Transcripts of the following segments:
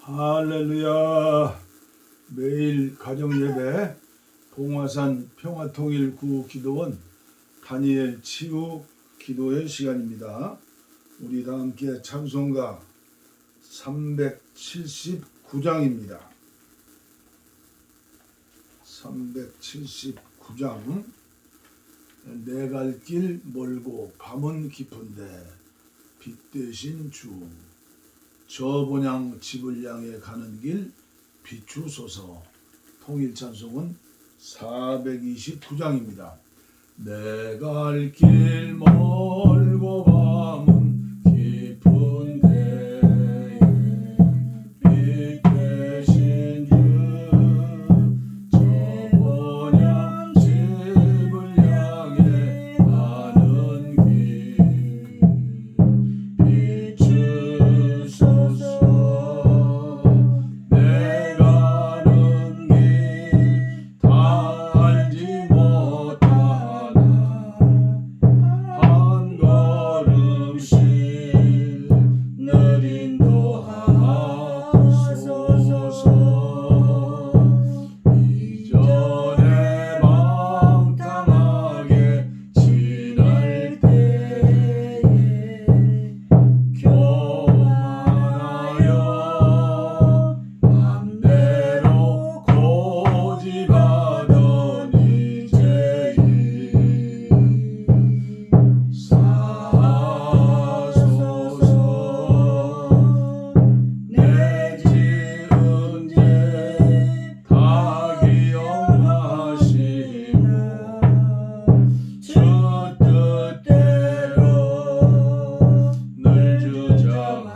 할렐루야. 매일 가정예배 봉화산 평화통일구 기도원 다니엘 치유 기도의 시간입니다. 우리 다 함께 찬송가 379장입니다. 379장. 내 갈 길 멀고 밤은 깊은데 빛 되신 주, 저 본향 집을 향해 가는 길 비추소서. 통일 찬송은 429장입니다. 내 갈 길 멀고 밤은 깊은데 빛 되신 주, 저 본향 집을 향해 가는 길 비추소서. 내 가는 길 다 알지 못하나 한 걸음씩 늘 인도하소서. 이전에 방탕하게 지날 때에 교만하여 맘대로 고집하던 이제는 사소서. 내 지은 죄 다 기억하시고 주 뜻대로 늘 주장하소서.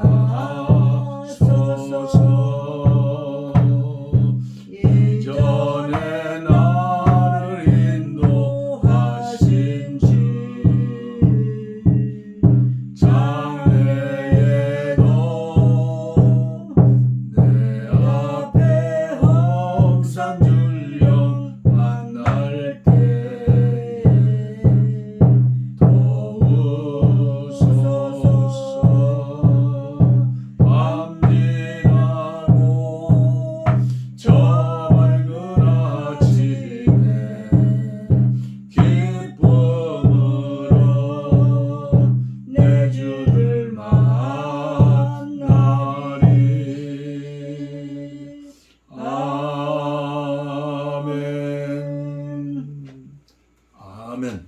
이전에 나를 인도하신 주, 장래에도 내 앞에 험산 줄령 만날 때에 도우소서. 밤 지나고 저 밝은 아침에 기쁨으로 내 주를 만나리. 아멘. 아멘.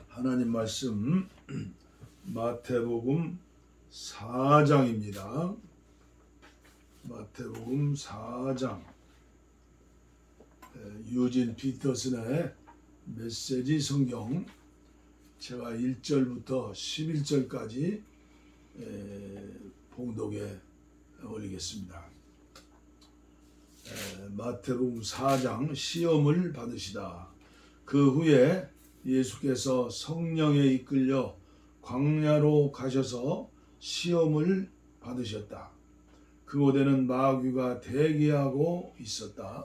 하나님 말씀 마태복음 4장입니다. 마태복음 4장. 유진 피터슨의 메시지 성경, 제가 1절부터 11절까지 봉독에 올리겠습니다. 마태복음 4장. 시험을 받으시다. 그 후에 예수께서 성령에 이끌려 광야로 가셔서 시험을 받으셨다. 그곳에는 마귀가 대기하고 있었다.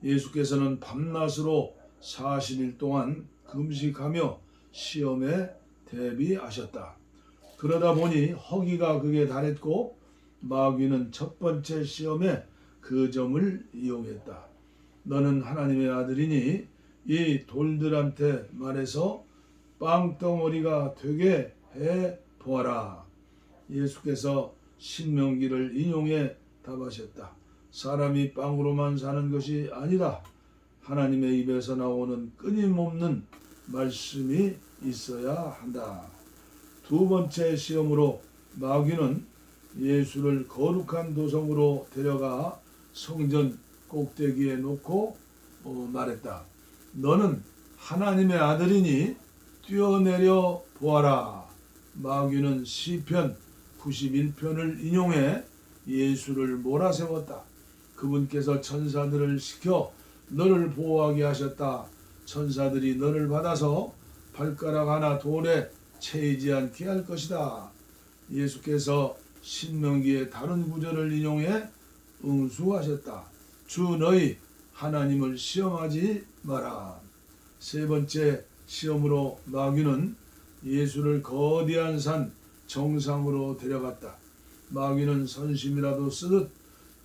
예수께서는 밤낮으로 40일 동안 금식하며 시험에 대비하셨다. 그러다 보니 허기가 극에 달했고 마귀는 첫 번째 시험에 그 점을 이용했다. 너는 하나님의 아들이니 이 돌들한테 말해서 빵덩어리가 되게 해 보아라. 예수께서 신명기를 인용해 답하셨다. 사람이 빵으로만 사는 것이 아니라 하나님의 입에서 나오는 끊임없는 말씀이 있어야 한다. 두 번째 시험으로 마귀는 예수를 거룩한 도성으로 데려가 성전 꼭대기에 놓고 말했다. 너는 하나님의 아들이니 뛰어내려 보아라. 마귀는 시편 91편을 인용해 예수를 몰아세웠다. 그분께서 천사들을 시켜 너를 보호하게 하셨다. 천사들이 너를 받아서 발가락 하나 돌에 채이지 않게 할 것이다. 예수께서 신명기의 다른 구절을 인용해 응수하셨다. 주 너희 하나님을 시험하지 마라. 세 번째 시험으로 마귀는 예수를 거대한 산 정상으로 데려갔다. 마귀는 선심이라도 쓰듯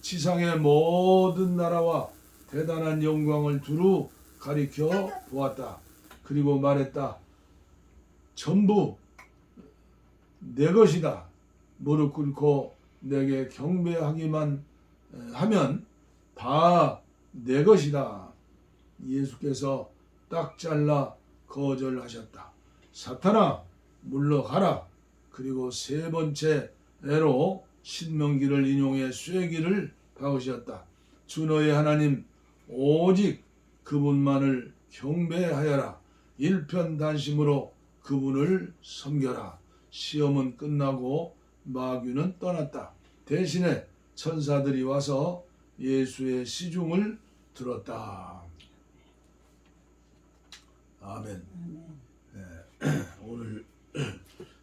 지상의 모든 나라와 대단한 영광을 두루 가리켜 보았다. 그리고 말했다. 전부 내 것이다. 무릎 꿇고 내게 경배하기만 하면 다 내 것이다. 예수께서 딱 잘라 거절하셨다. 사탄아 물러가라. 그리고 세 번째로 신명기를 인용해 쇠기를 박으셨다. 주 너의 하나님 오직 그분만을 경배하여라. 일편단심으로 그분을 섬겨라. 시험은 끝나고 마귀는 떠났다. 대신에 천사들이 와서 예수의 시중을 들었다. 아멘. 오늘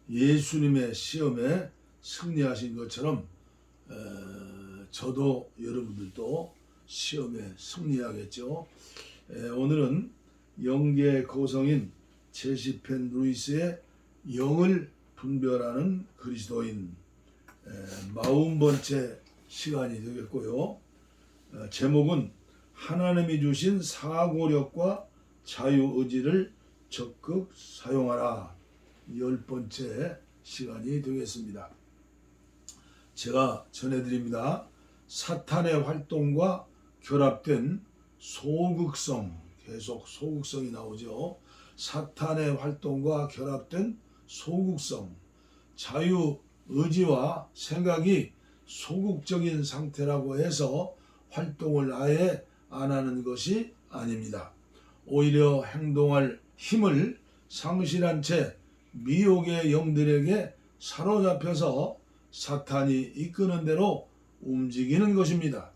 예수님의 시험에 승리하신 것처럼 저도 여러분들도 시험에 승리하겠죠. 오늘은 영계 고성인 제시펜 루이스의 영을 분별하는 그리스도인 40번째 시간이 되겠고요. 제목은 하나님이 주신 사고력과 자유의지를 적극 사용하라. 10번째 시간이 되겠습니다. 제가 전해드립니다. 사탄의 활동과 결합된 소극성, 계속 소극성이 나오죠. 사탄의 활동과 결합된 소극성, 자유의지와 생각이 소극적인 상태라고 해서 활동을 아예 안 하는 것이 아닙니다. 오히려 행동할 힘을 상실한 채 미혹의 영들에게 사로잡혀서 사탄이 이끄는 대로 움직이는 것입니다.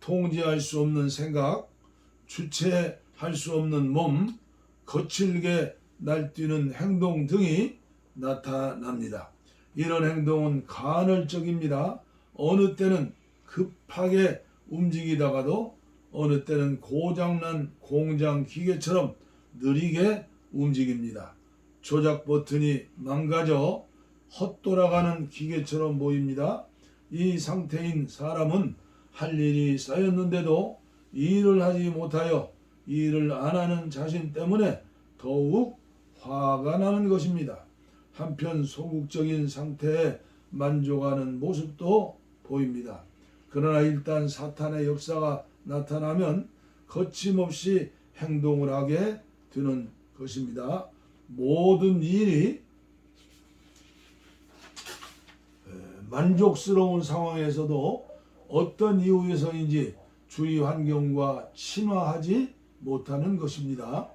통제할 수 없는 생각, 주체할 수 없는 몸, 거칠게 날뛰는 행동 등이 나타납니다. 이런 행동은 간헐적입니다. 어느 때는 급하게 움직이다가도 어느 때는 고장난 공장 기계처럼 느리게 움직입니다. 조작 버튼이 망가져 헛돌아가는 기계처럼 보입니다. 이 상태인 사람은 할 일이 쌓였는데도 일을 하지 못하여 일을 안 하는 자신 때문에 더욱 화가 나는 것입니다. 한편 소극적인 상태에 만족하는 모습도 보입니다. 그러나 일단 사탄의 역사가 나타나면 거침없이 행동을 하게 되는 것입니다. 모든 일이 만족스러운 상황에서도 어떤 이유에서인지 주위 환경과 친화하지 못하는 것입니다.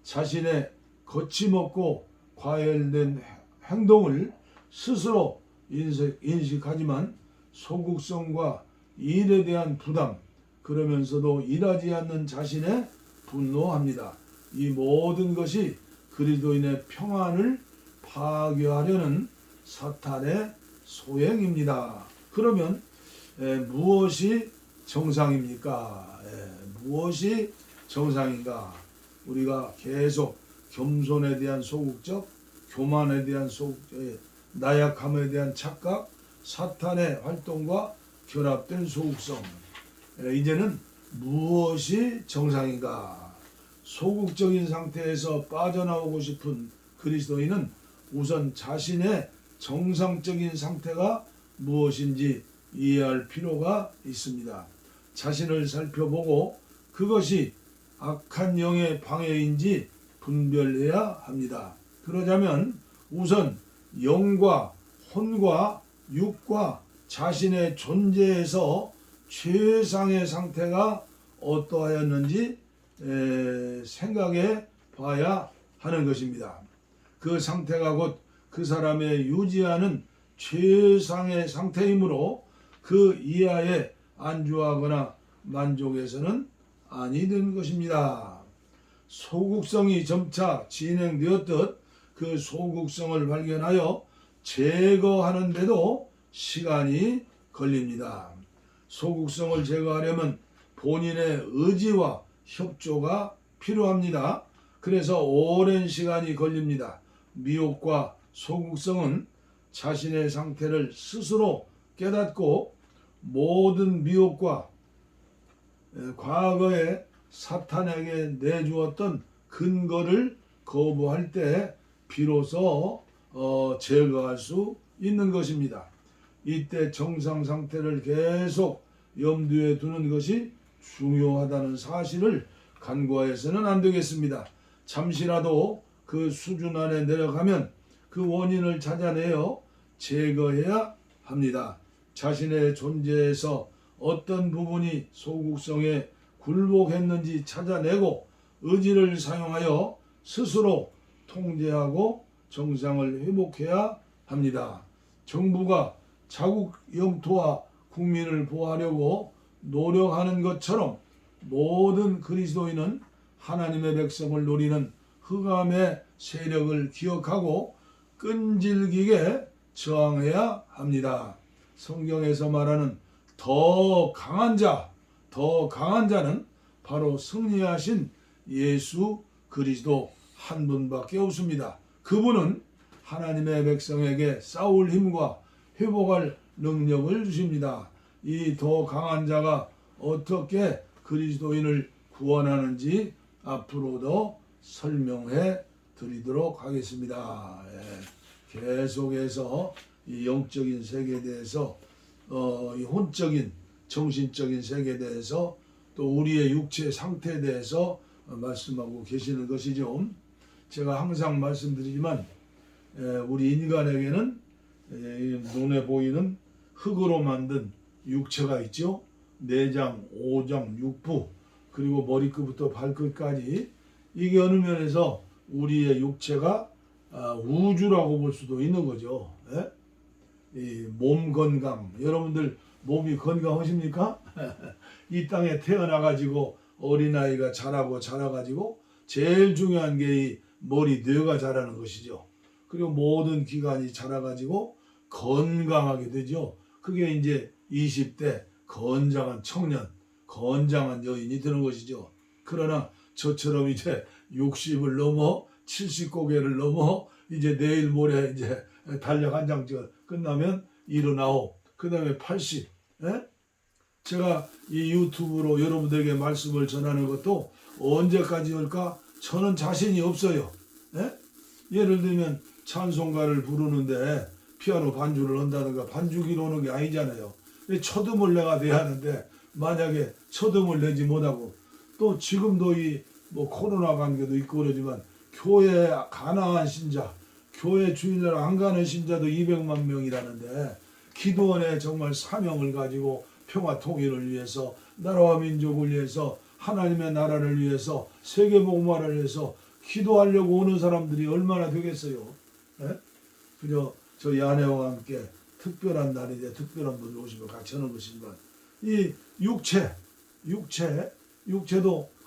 자신의 거침없고 과열된 행동을 스스로 인식하지만 소극성과 일에 대한 부담, 그러면서도 일하지 않는 자신에 분노합니다. 이 모든 것이 그리스도인의 평안을 파괴하려는 사탄의 소행입니다. 그러면 무엇이 정상입니까? 무엇이 정상인가? 우리가 계속 겸손에 대한 소극적, 교만에 대한 나약함에 대한 착각, 사탄의 활동과 결합된 소극성. 이제는 무엇이 정상인가? 소극적인 상태에서 빠져나오고 싶은 그리스도인은 우선 자신의 정상적인 상태가 무엇인지 이해할 필요가 있습니다. 자신을 살펴보고 그것이 악한 영의 방해인지 분별해야 합니다. 그러자면 우선 영과 혼과 육과 자신의 존재에서 최상의 상태가 어떠하였는지 생각해 봐야 하는 것입니다. 그 상태가 곧 그 사람의 유지하는 최상의 상태이므로 그 이하에 안주하거나 만족해서는 아니된 것입니다. 소극성이 점차 진행되었듯 그 소극성을 발견하여 제거하는데도 시간이 걸립니다. 소극성을 제거하려면 본인의 의지와 협조가 필요합니다. 그래서 오랜 시간이 걸립니다. 미혹과 소극성은 자신의 상태를 스스로 깨닫고 모든 미혹과 과거에 사탄에게 내주었던 근거를 거부할 때 비로소 제거할 수 있는 것입니다. 이때 정상 상태를 계속 염두에 두는 것이 중요하다는 사실을 간과해서는 안 되겠습니다. 잠시라도 그 수준 안에 내려가면 그 원인을 찾아내어 제거해야 합니다. 자신의 존재에서 어떤 부분이 소극성에 굴복했는지 찾아내고 의지를 사용하여 스스로 통제하고 정상을 회복해야 합니다. 정부가 자국 영토와 국민을 보호하려고 노력하는 것처럼 모든 그리스도인은 하나님의 백성을 노리는 흑암의 세력을 기억하고 끈질기게 저항해야 합니다. 성경에서 말하는 더 강한 자는 바로 승리하신 예수 그리스도 한 분밖에 없습니다. 그분은 하나님의 백성에게 싸울 힘과 회복할 능력을 주십니다. 이 더 강한 자가 어떻게 그리스도인을 구원하는지 앞으로도 설명해 드리도록 하겠습니다. 계속해서 이 영적인 세계에 대해서 이 혼적인 정신적인 세계에 대해서 또 우리의 육체 상태에 대해서 말씀하고 계시는 것이죠. 제가 항상 말씀드리지만 우리 인간에게는 눈에 보이는 흙으로 만든 육체가 있죠. 내장, 오장, 육부 그리고 머리끝부터 발끝까지 이게 어느 면에서 우리의 육체가 우주라고 볼 수도 있는 거죠. 이 몸 건강, 여러분들 몸이 건강하십니까? 이 땅에 태어나가지고 어린아이가 자라가지고 제일 중요한 게 이 머리 뇌가 자라는 것이죠. 그리고 모든 기관이 자라가지고 건강하게 되죠. 그게 이제 20대 건장한 청년, 건장한 여인이 되는 것이죠. 그러나 저처럼 이제 60을 넘어 70고개를 넘어 이제 내일 모레 이제 달력 한 장 끝나면 79, 그 다음에 80. 제가 이 유튜브로 여러분들에게 말씀을 전하는 것도 언제까지 할까? 저는 자신이 없어요. 예를 들면 찬송가를 부르는데 피아노 반주를 한다든가 반주기로 오는 게 아니잖아요. 초음을 내가 내야 하는데 만약에 초음을 내지 못하고 또 지금도 이 뭐 코로나 관계도 있고 그러지만 교회 가난한 신자, 교회 주일날 안 가는 신자도 200만 명이라는데 기도원에 정말 사명을 가지고 평화 통일을 위해서 나라와 민족을 위해서 하나님의 나라를 위해서 세계복음화를 위해서 기도하려고 오는 사람들이 얼마나 되겠어요. 그저 저희 아내와 함께 특별한 날인데 특별한 분이 오시면 같이 하는 것이지만 이 육체도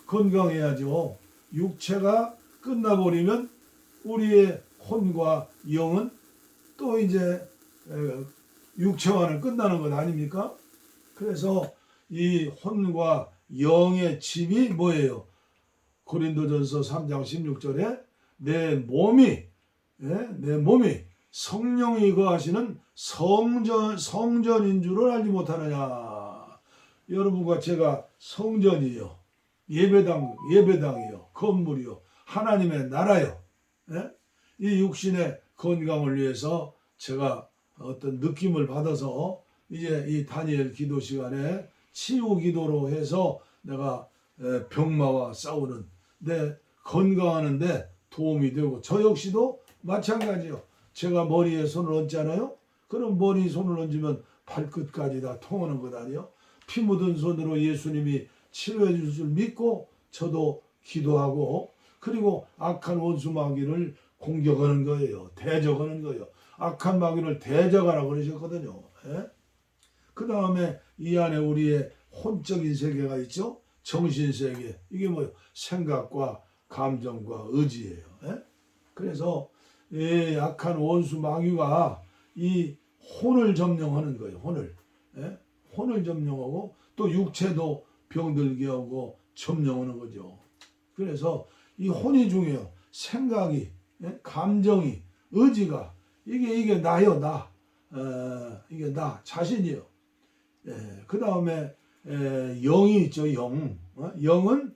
건강해야죠. 육체가 끝나버리면 우리의 혼과 영은 또 이제 육체와는 끝나는 것 아닙니까? 그래서 이 혼과 영의 집이 뭐예요? 고린도전서 3장 16절에 내 몸이 성령이 거하시는 성전인 줄을 알지 못하느냐. 여러분과 제가 성전이요, 예배당이요, 건물이요, 하나님의 나라요. 이 육신의 건강을 위해서 제가 어떤 느낌을 받아서 이제 이 다니엘 기도 시간에 치유 기도로 해서 내가 병마와 싸우는 데 건강하는데 도움이 되고, 저 역시도 마찬가지요. 제가 머리에 손을 얹잖아요. 그럼 머리에 손을 얹으면 발끝까지 다 통하는 것 아니에요. 피 묻은 손으로 예수님이 치료해 줄 줄 믿고 저도 기도하고, 그리고 악한 원수 마귀를 공격하는 거예요. 대적하는 거예요. 악한 마귀를 대적하라고 그러셨거든요. 그 다음에 이 안에 우리의 혼적인 세계가 있죠. 정신세계. 이게 뭐예요? 생각과 감정과 의지예요. 그래서 이 악한 원수 마귀가 이 혼을 점령하는 거예요. 혼을 점령하고 또 육체도 병들게 하고 점령하는 거죠. 그래서 이 혼이 중요해요. 생각이, 감정이, 의지가 이게 나요, 나. 이게 나 자신이요. 그 다음에 영이 있죠. 영. 영은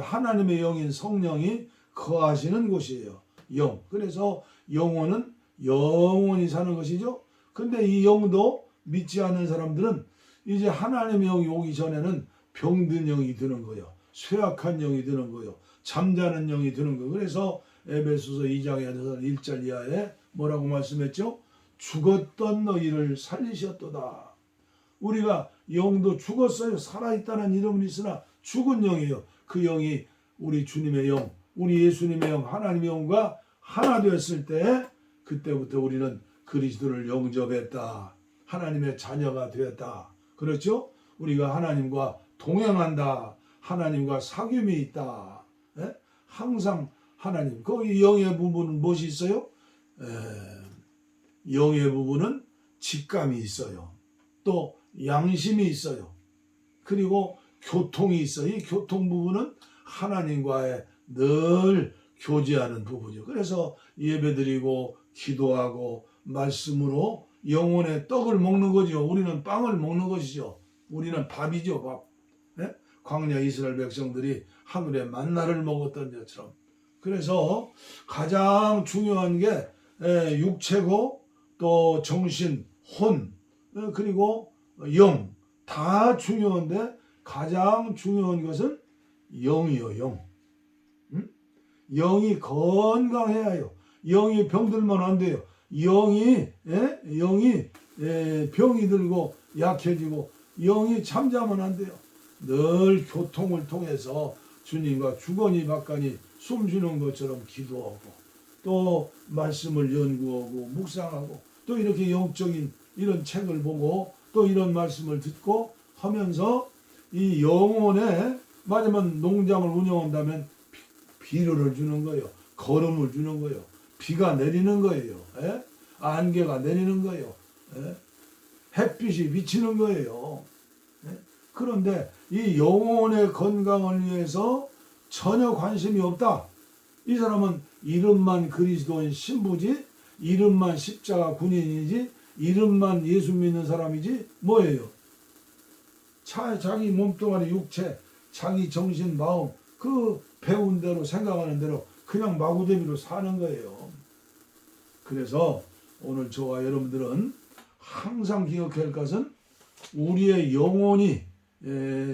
하나님의 영인 성령이 거하시는 곳이에요. 영. 그래서 영혼은 영원히 사는 것이죠. 근데 이 영도 믿지 않는 사람들은 이제 하나님의 영이 오기 전에는 병든 영이 드는 거예요. 쇠약한 영이 드는 거예요. 잠자는 영이 드는 거예요. 그래서 에베소서 2장에 1절 이하에 뭐라고 말씀했죠? 죽었던 너희를 살리셨도다. 우리가 영도 죽었어요. 살아있다는 이름은 있으나 죽은 영이에요. 그 영이 우리 주님의 영, 우리 예수님의 영, 하나님의 영과 하나 되었을 때 그때부터 우리는 그리스도를 영접했다. 하나님의 자녀가 되었다. 그렇죠? 우리가 하나님과 동행한다. 하나님과 사귐이 있다. 항상 하나님. 거기 영의 부분은 무엇이 있어요? 영의 부분은 직감이 있어요. 또 양심이 있어요. 그리고 교통이 있어요. 이 교통 부분은 하나님과의 늘 교제하는 부분이죠. 그래서 예배드리고 기도하고 말씀으로 영혼의 떡을 먹는 거죠. 우리는 빵을 먹는 것이죠. 우리는 밥이죠. 밥. 광야 이스라엘 백성들이 하늘의 만나를 먹었던 것처럼. 그래서 가장 중요한 게 육체고 또 정신, 혼, 그리고 영 다 중요한데 가장 중요한 것은 영이요. 영. 영이 건강해야 해요. 영이 병들면 안 돼요. 영이 병이 들고 약해지고 영이 잠자면 안 돼요. 늘 교통을 통해서 주님과 주거니 받거니 숨쉬는 것처럼 기도하고 또 말씀을 연구하고 묵상하고 또 이렇게 영적인 이런 책을 보고 또 이런 말씀을 듣고 하면서 이 영혼에 만약에 농장을 운영한다면 비료를 주는 거예요. 거름을 주는 거예요. 비가 내리는 거예요. 안개가 내리는 거예요. 햇빛이 비치는 거예요. 그런데 이 영혼의 건강을 위해서 전혀 관심이 없다. 이 사람은 이름만 그리스도인 신부지, 이름만 십자가 군인이지, 이름만 예수 믿는 사람이지 뭐예요? 자기 몸뚱아리 육체, 자기 정신 마음 그 배운 대로 생각하는 대로 그냥 마구대비로 사는 거예요. 그래서 오늘 저와 여러분들은 항상 기억해야 할 것은 우리의 영혼이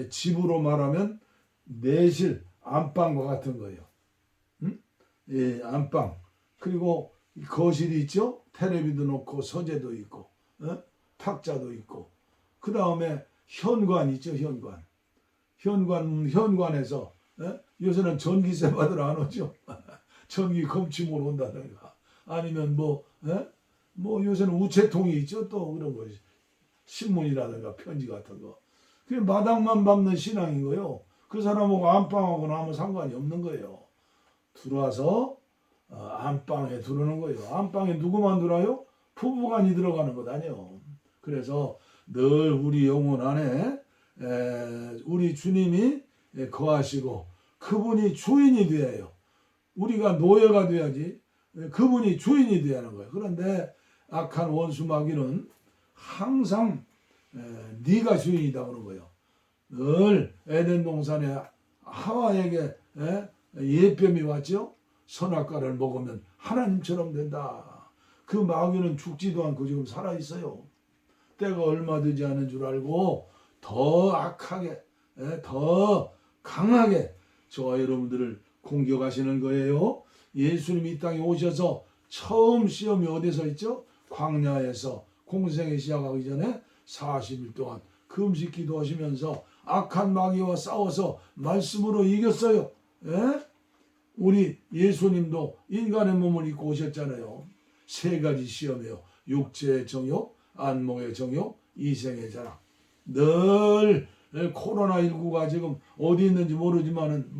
집으로 말하면 내실 안방과 같은 거예요. 안방. 그리고 거실이 있죠. 텔레비도 놓고 서재도 있고 탁자도 있고 그 다음에 현관 있죠. 현관에서 요새는 전기세 받으러 안 오죠. 전기 검침으로 온다든가 아니면 뭐 요새는 우체통이 있죠. 또 그런 거 신문이라든가 편지 같은 거. 그게 마당만 밟는 신앙인 거예요. 그 사람하고 안방하고는 아무 상관이 없는 거예요. 들어와서 안방에 들어오는 거예요. 안방에 누구만 들어와요? 부부간이 들어가는 것 아니에요. 그래서 늘 우리 영혼 안에 우리 주님이 거하시고 그분이 주인이 되어요. 우리가 노예가 돼야지 그분이 주인이 되어야 하는 거예요. 그런데 악한 원수 마귀는 항상 네가 주인이다 그런 거예요. 늘 에덴 동산에 하와에게 예뱀이 왔죠. 선악과를 먹으면 하나님처럼 된다. 그 마귀는 죽지도 않고 지금 살아있어요. 때가 얼마 되지 않은 줄 알고 더 악하게 더 강하게 저와 여러분들을 공격하시는 거예요. 예수님이 이 땅에 오셔서 처음 시험이 어디서 있죠? 광야에서 공생에 시작하기 전에 40일 동안 금식 기도하시면서 악한 마귀와 싸워서 말씀으로 이겼어요. 우리 예수님도 인간의 몸을 입고 오셨잖아요. 세 가지 시험이요. 육체의 정욕, 안목의 정욕, 이생의 자랑. 늘 코로나19가 지금 어디 있는지 모르지만은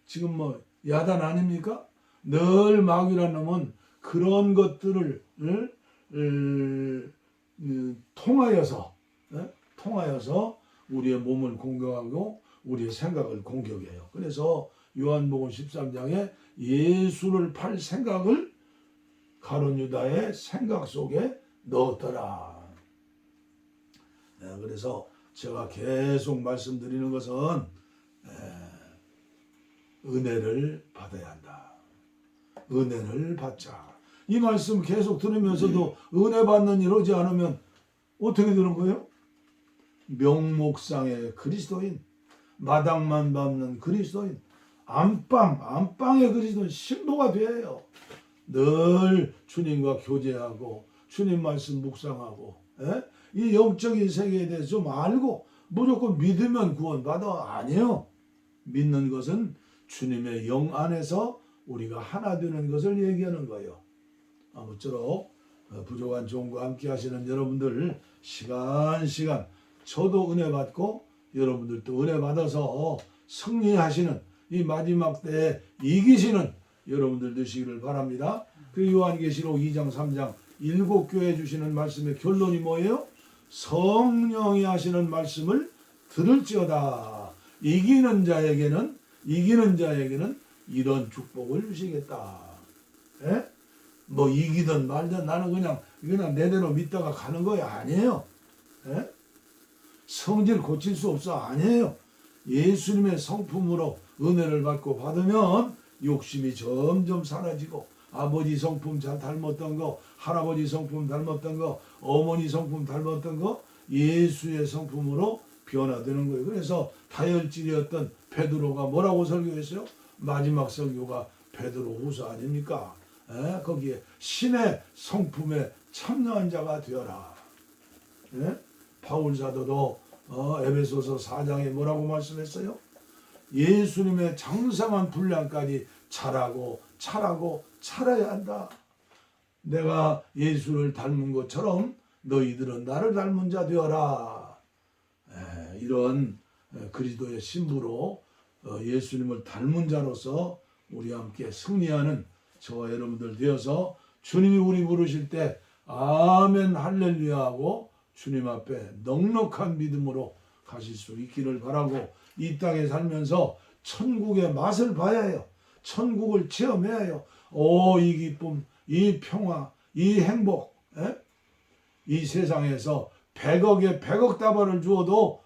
지금 야단 아닙니까? 늘 마귀라는 놈은 그런 것들을 통하여서 우리의 몸을 공격하고 우리의 생각을 공격해요. 그래서 요한복음 13장에 예수를 팔 생각을 가룟 유다의 생각 속에 넣었더라. 그래서 제가 계속 말씀드리는 것은 은혜를 받아야 한다. 은혜를 받자. 이 말씀 계속 들으면서도 은혜 받는 일 오지 않으면 어떻게 되는 거예요? 명목상의 그리스도인, 마당만 밟는 그리스도인, 안방의 그리스도인, 신부가 돼요. 늘 주님과 교제하고 주님 말씀 묵상하고 이 영적인 세계에 대해서 좀 알고 무조건 믿으면 구원받아. 아니에요. 믿는 것은 주님의 영 안에서 우리가 하나 되는 것을 얘기하는 거예요. 아무쪼록 부족한 종과 함께 하시는 여러분들 시간 저도 은혜 받고 여러분들도 은혜 받아서 승리하시는 이 마지막 때에 이기시는 여러분들 되시기를 바랍니다. 그 요한계시록 2장 3장 7교회 주시는 말씀의 결론이 뭐예요? 성령이 하시는 말씀을 들을지어다. 이기는 자에게는 이런 축복을 주시겠다. 예? 뭐 이기든 말든 나는 그냥 내대로 믿다가 가는 거야. 아니에요. 예? 성질 고칠 수 없어. 아니에요. 예수님의 성품으로 은혜를 받으면 욕심이 점점 사라지고 아버지 성품 잘 닮았던 거, 할아버지 성품 닮았던 거, 어머니 성품 닮았던 거 예수의 성품으로 변화되는 거예요. 그래서 다혈질이었던 베드로가 뭐라고 설교했어요? 마지막 설교가 베드로후서 아닙니까? 거기에 신의 성품에 참여한 자가 되어라. 바울 사도도 에베소서 4장에 뭐라고 말씀했어요? 예수님의 장성한 분량까지 자라야 한다. 내가 예수를 닮은 것처럼 너희들은 나를 닮은 자 되어라. 이런 그리스도의 신부로 예수님을 닮은 자로서 우리 함께 승리하는 저와 여러분들 되어서 주님이 우리 부르실 때 아멘 할렐루야 하고 주님 앞에 넉넉한 믿음으로 가실 수 있기를 바라고 이 땅에 살면서 천국의 맛을 봐야 해요. 천국을 체험해야 해요. 이 기쁨, 이 평화, 이 행복. 이 세상에서 100억에 100억 다발을 주어도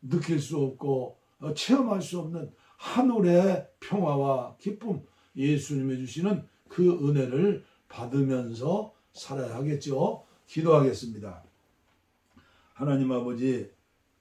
느낄 수 없고 체험할 수 없는 하늘의 평화와 기쁨, 예수님이 주시는 그 은혜를 받으면서 살아야 하겠죠. 기도하겠습니다. 하나님 아버지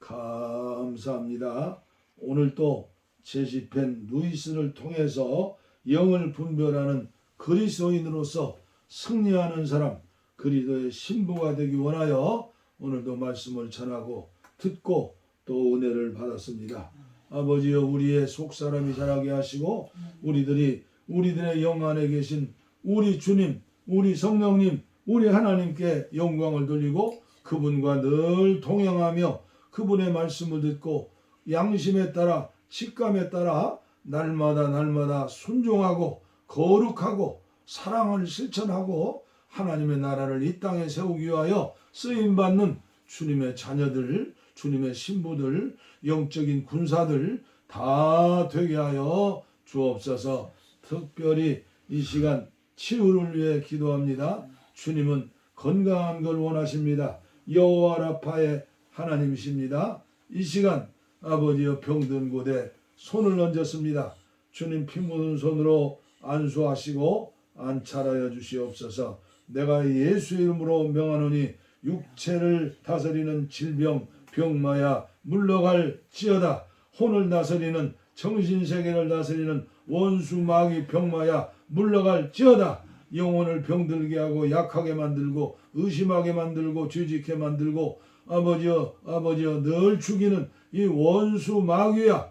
감사합니다. 오늘 또 제시펜 루이스를 통해서 영을 분별하는 그리스도인으로서 승리하는 사람, 그리스도의 신부가 되기 원하여 오늘도 말씀을 전하고 듣고 또 은혜를 받았습니다. 아버지여, 우리의 속사람이 자라게 하시고 우리들의 영 안에 계신 우리 주님, 우리 성령님, 우리 하나님께 영광을 돌리고 그분과 늘 동행하며 그분의 말씀을 듣고 양심에 따라 직감에 따라 날마다 순종하고 거룩하고 사랑을 실천하고 하나님의 나라를 이 땅에 세우기 위하여 쓰임받는 주님의 자녀들, 주님의 신부들, 영적인 군사들 다 되게 하여 주옵소서. 특별히 이 시간 치유를 위해 기도합니다. 주님은 건강한 걸 원하십니다. 여호와 라파의 하나님이십니다. 이 시간 아버지여 병든 곳에 손을 얹었습니다. 주님 피 묻은 손으로 안수하시고 안찰하여 주시옵소서. 내가 예수의 이름으로 명하노니 육체를 다스리는 질병, 병마야 물러갈지어다. 혼을 다스리는 정신세계를 다스리는 원수 마귀 병마야 물러갈지어다. 영혼을 병들게 하고 약하게 만들고 의심하게 만들고 죄짓게 만들고 아버지여 늘 죽이는 이 원수 마귀야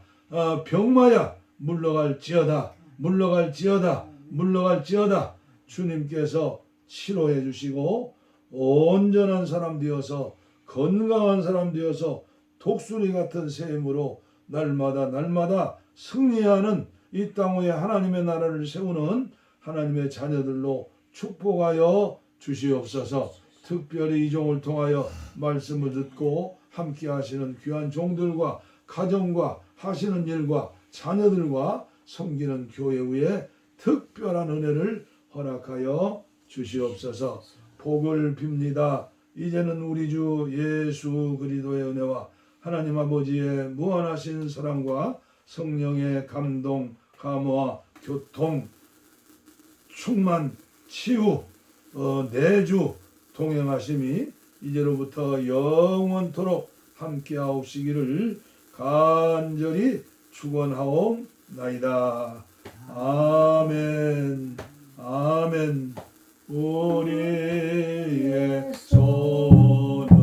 병마야 물러갈지어다. 주님께서 치료해 주시고 온전한 사람 되어서 건강한 사람 되어서 독수리 같은 샘으로 날마다 승리하는 이 땅 위에 하나님의 나라를 세우는 하나님의 자녀들로 축복하여 주시옵소서. 특별히 이 종을 통하여 말씀을 듣고 함께 하시는 귀한 종들과 가정과 하시는 일과 자녀들과 섬기는 교회 위에 특별한 은혜를 허락하여 주시옵소서. 복을 빕니다. 이제는 우리 주 예수 그리스도의 은혜와 하나님 아버지의 무한하신 사랑과 성령의 감동, 감화, 교통, 충만, 치유, 내주, 동행하심이 이제로부터 영원토록 함께하옵시기를 간절히 축원하옵나이다. 아멘. 아멘. 우리의 손